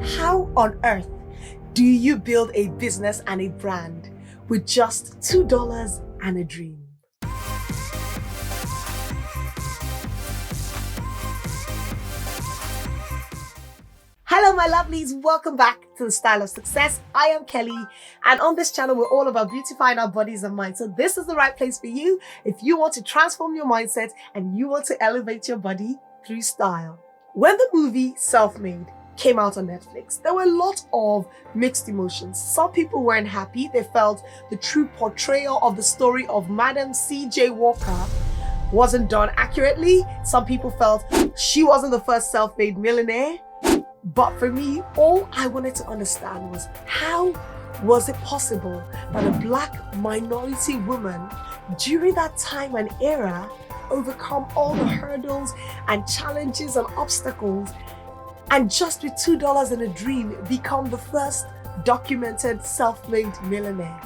How on earth do you build a business and a brand with just $2 and a dream? Hello my lovelies, welcome back to The Style of Success. I am Kelly, and on this channel we're all about beautifying our bodies and minds. So this is the right place for you if you want to transform your mindset and you want to elevate your body through style. When the movie Self-Made came out on Netflix, there were a lot of mixed emotions. Some people weren't happy. They felt the true portrayal of the story of Madam C.J. Walker wasn't done accurately. Some people felt she wasn't the first self-made millionaire. But for me, all I wanted to understand was, how was it possible that a Black minority woman during that time and era overcome all the hurdles and challenges and obstacles, and just with $2 and a dream become the first documented self-made millionaire?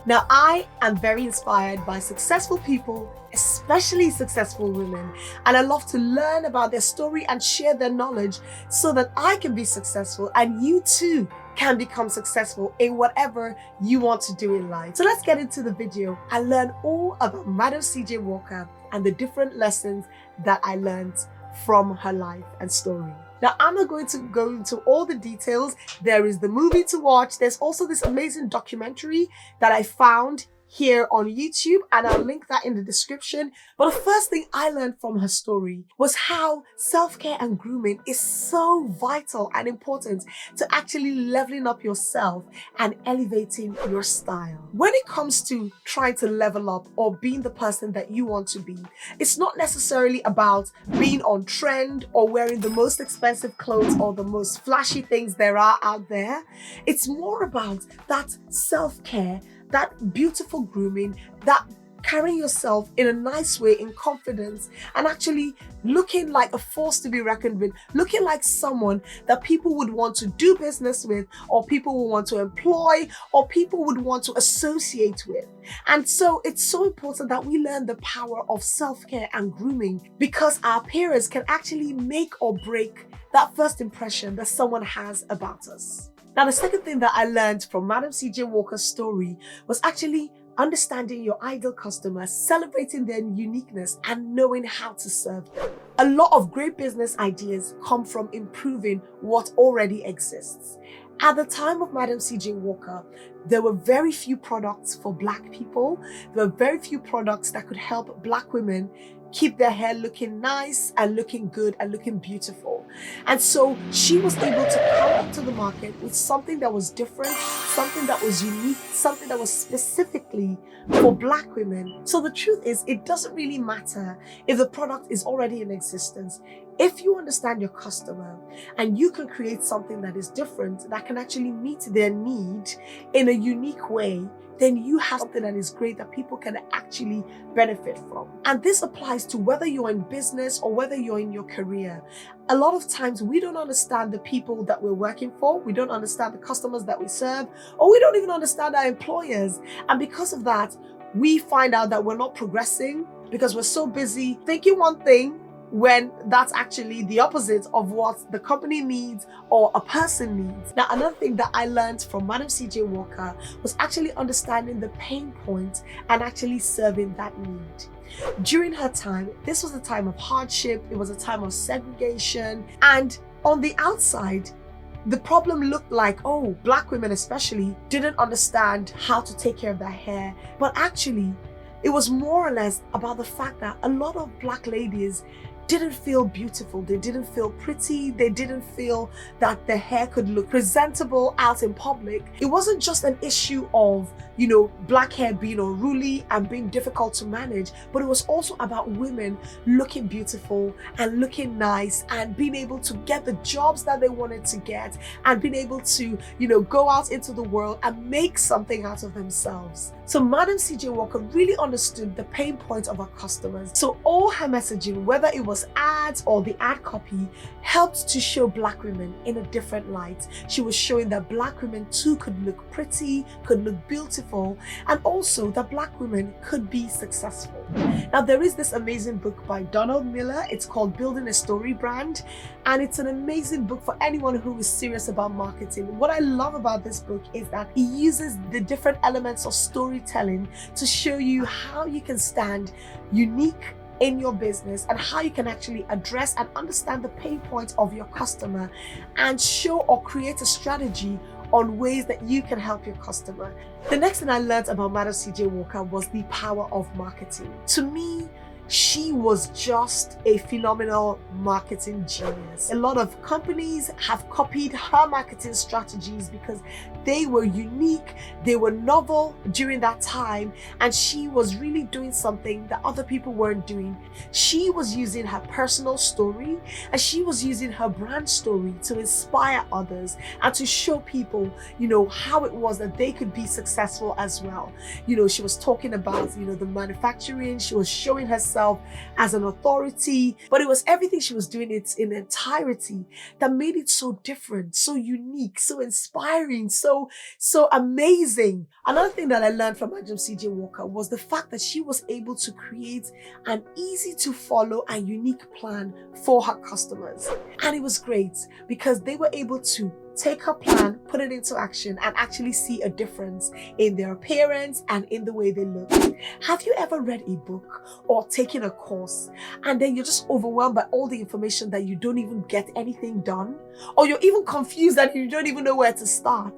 Now, I am very inspired by successful people, especially successful women, and I love to learn about their story and share their knowledge so that I can be successful and you too can become successful in whatever you want to do in life. So let's get into the video and learn all about Madam C.J. Walker and the different lessons that I learned from her life and story. Now, I'm not going to go into all the details. There is the movie to watch. There's also this amazing documentary that I found here on YouTube, and I'll link that in the description. But the first thing I learned from her story was how self-care and grooming is so vital and important to actually leveling up yourself and elevating your style. When it comes to trying to level up or being the person that you want to be, it's not necessarily about being on trend or wearing the most expensive clothes or the most flashy things there are out there. It's more about that self-care, that beautiful grooming, that carrying yourself in a nice way, in confidence, and actually looking like a force to be reckoned with, looking like someone that people would want to do business with, or people would want to employ, or people would want to associate with. And so it's so important that we learn the power of self-care and grooming, because our appearance can actually make or break that first impression that someone has about us. Now, the second thing that I learned from Madam C.J. Walker's story was actually understanding your ideal customer, celebrating their uniqueness, and knowing how to serve them. A lot of great business ideas come from improving what already exists. At the time of Madam C.J. Walker, there were very few products for Black people. There were very few products that could help Black women keep their hair looking nice and looking good and looking beautiful. And so she was able to come up to the market with something that was different, something that was unique, something that was specifically for Black women. So the truth is, it doesn't really matter if the product is already in existence. If you understand your customer and you can create something that is different, that can actually meet their need in a unique way, then you have something that is great that people can actually benefit from. And this applies to whether you're in business or whether you're in your career. A lot of times we don't understand the people that we're working for, we don't understand the customers that we serve, or we don't even understand our employers. And because of that, we find out that we're not progressing because we're so busy thinking one thing when that's actually the opposite of what the company needs or a person needs. Now, another thing that I learned from Madam C.J. Walker was actually understanding the pain point and actually serving that need. During her time, this was a time of hardship, it was a time of segregation, and on the outside, the problem looked like, oh, Black women especially didn't understand how to take care of their hair, but actually, it was more or less about the fact that a lot of Black ladies didn't feel beautiful, they didn't feel pretty, they didn't feel that their hair could look presentable out in public. It wasn't just an issue of, Black hair being unruly and being difficult to manage, but it was also about women looking beautiful and looking nice and being able to get the jobs that they wanted to get and being able to, go out into the world and make something out of themselves. So Madam CJ Walker really understood the pain points of her customers. So all her messaging, whether it was ads or the ad copy, helped to show Black women in a different light. She was showing that Black women too could look pretty, could look beautiful, and also that Black women could be successful. Now there is this amazing book by Donald Miller. It's called Building a Story Brand, and it's an amazing book for anyone who is serious about marketing. What I love about this book is that he uses the different elements of storytelling to show you how you can stand unique in your business and how you can actually address and understand the pain points of your customer and show or create a strategy on ways that you can help your customer. The next thing I learned about Madam CJ Walker was the power of marketing. To me, she was just a phenomenal marketing genius. A lot of companies have copied her marketing strategies because they were unique, they were novel during that time, and she was really doing something that other people weren't doing. She was using her personal story and she was using her brand story to inspire others and to show people, how it was that they could be successful as well. She was talking about, the manufacturing, she was showing herself as an authority, but it was everything she was doing it in entirety that made it so different, so unique, so inspiring, so amazing. Another thing that I learned from Madam CJ Walker was the fact that she was able to create an easy to follow and unique plan for her customers. And it was great because they were able to take her plan, put it into action, and actually see a difference in their appearance and in the way they look. Have you ever read a book or taken a course and then you're just overwhelmed by all the information that you don't even get anything done? Or you're even confused that you don't even know where to start?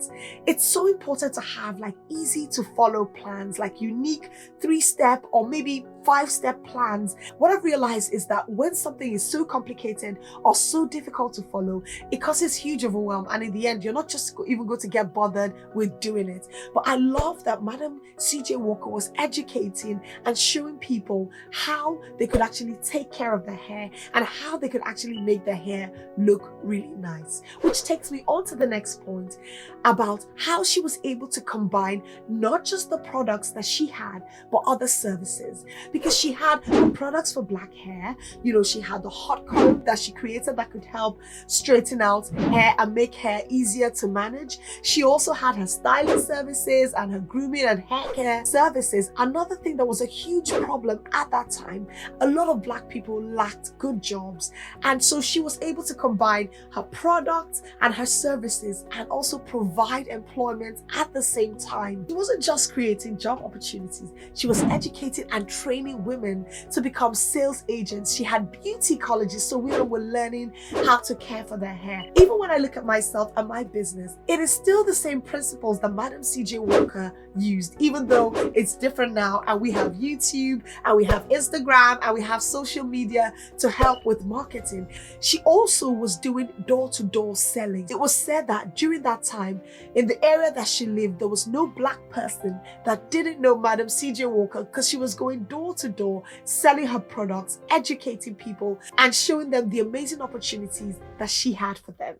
It's so important to have easy to follow plans, unique 3-step or maybe 5-step plans. What I've realized is that when something is so complicated or so difficult to follow, it causes huge overwhelm, and in the end you're not just even going to get bothered with doing it. But I love that Madam CJ Walker was educating and showing people how they could actually take care of their hair and how they could actually make their hair look really nice. Which takes me on to the next point about how she was able to combine not just the products that she had, but other services. Because she had the products for black hair, she had the hot comb that she created that could help straighten out hair and make hair easier to manage. She also had her styling services and her grooming and hair care services. Another thing that was a huge problem at that time, a lot of Black people lacked good jobs, and so she was able to combine her products and her services and also provide employment at the same time. She wasn't just creating job opportunities, she was educating and training women to become sales agents. She had beauty colleges so women were learning how to care for their hair. Even when I look at myself and my business, it is still the same principles that Madam CJ Walker used, even though it's different now and we have YouTube and we have Instagram and we have social media to help with marketing. She also was doing door-to-door selling. It was said that during that time, in the area that she lived, there was no Black person that didn't know Madam CJ Walker because she was going door to door, selling her products, educating people, and showing them the amazing opportunities that she had for them.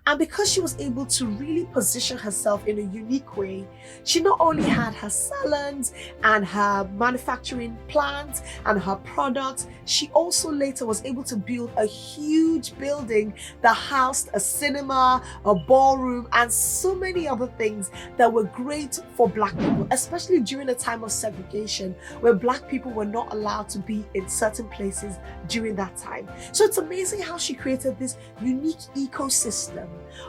And because she was able to really position herself in a unique way, she not only had her salons and her manufacturing plants and her products, she also later was able to build a huge building that housed a cinema, a ballroom, and so many other things that were great for Black people, especially during a time of segregation where Black people were not allowed to be in certain places during that time. So it's amazing how she created this unique ecosystem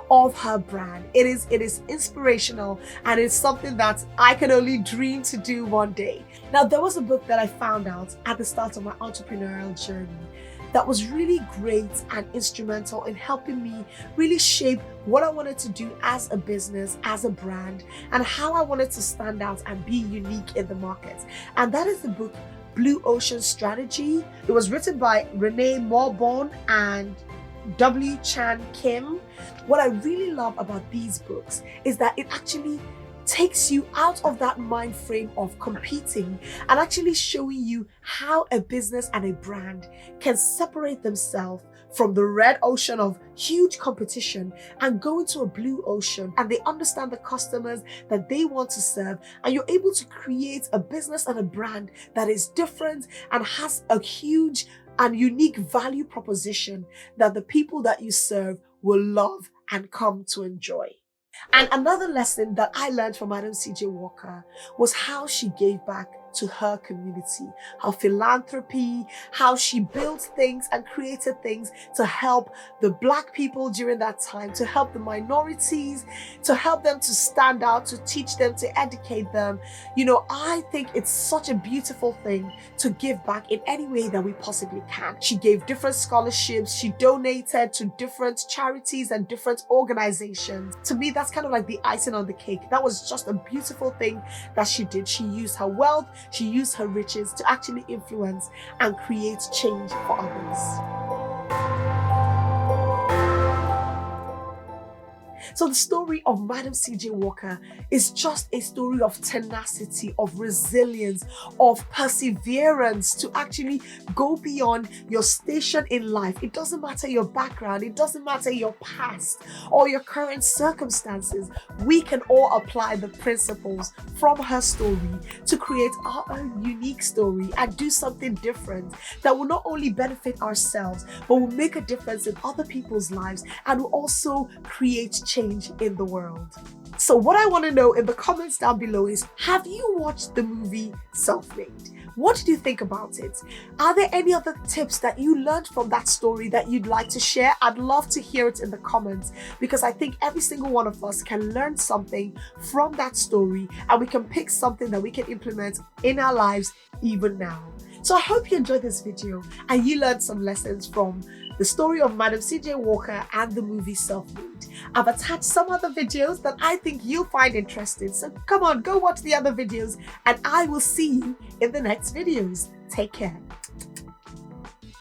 of her brand. It is inspirational, and it's something that I can only dream to do one day. Now, there was a book that I found out at the start of my entrepreneurial journey that was really great and instrumental in helping me really shape what I wanted to do as a business, as a brand, and how I wanted to stand out and be unique in the market. And that is the book Blue Ocean Strategy. It was written by Renee Morborn and W. Chan Kim. What I really love about these books is that it actually takes you out of that mind frame of competing and actually showing you how a business and a brand can separate themselves from the red ocean of huge competition and go into a blue ocean, and they understand the customers that they want to serve, and you're able to create a business and a brand that is different and has a huge and unique value proposition that the people that you serve will love and come to enjoy. And another lesson that I learned from Madam C.J. Walker was how she gave back to her community, her philanthropy, how she built things and created things to help the Black people during that time, to help the minorities, to help them to stand out, to teach them, to educate them. You know, I think it's such a beautiful thing to give back in any way that we possibly can. She gave different scholarships, she donated to different charities and different organizations. To me, that's kind of like the icing on the cake. That was just a beautiful thing that she did. She used her wealth, she used her riches to actually influence and create change for others. So the story of Madam C.J. Walker is just a story of tenacity, of resilience, of perseverance to actually go beyond your station in life. It doesn't matter your background, it doesn't matter your past or your current circumstances. We can all apply the principles from her story to create our own unique story and do something different that will not only benefit ourselves, but will make a difference in other people's lives and will also create change in the world. So what I want to know in the comments down below is, have you watched the movie Self-Made? What did you think about it? Are there any other tips that you learned from that story that you'd like to share? I'd love to hear it in the comments, because I think every single one of us can learn something from that story, and we can pick something that we can implement in our lives even now. So I hope you enjoyed this video and you learned some lessons from the story of Madam C.J. Walker and the movie Self-Made. I've attached some other videos that I think you'll find interesting. So come on, go watch the other videos and I will see you in the next videos. Take care.